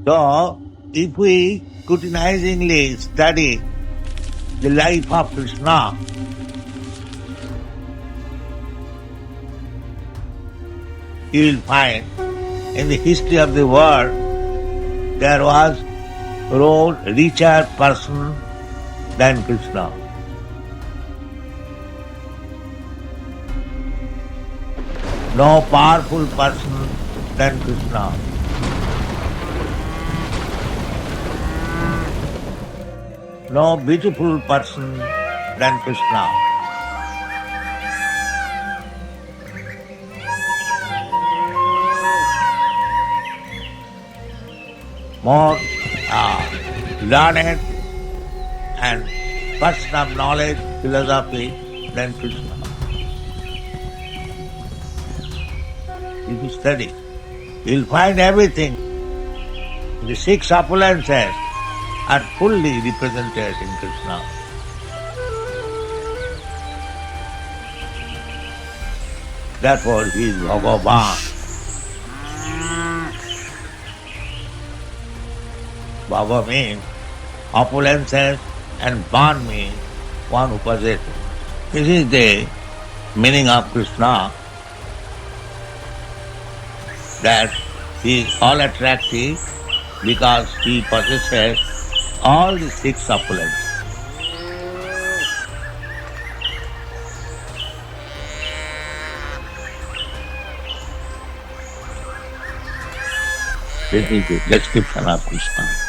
So, if we scrutinizingly study the life of Krishna, you will find in the history of the world there was no richer person than Krishna. No powerful person than Krishna. No beautiful person than Krishna. More learned and person of knowledge, philosophy than Krishna. If you study, you will find everything. The six opulences are fully represented in Krishna. Therefore, he is Bhagavan. Bhava means opulences and Van means one who possesses. This is the meaning of Krishna, that he is all attractive because he possesses all the six opulences. This is the description of Krishna.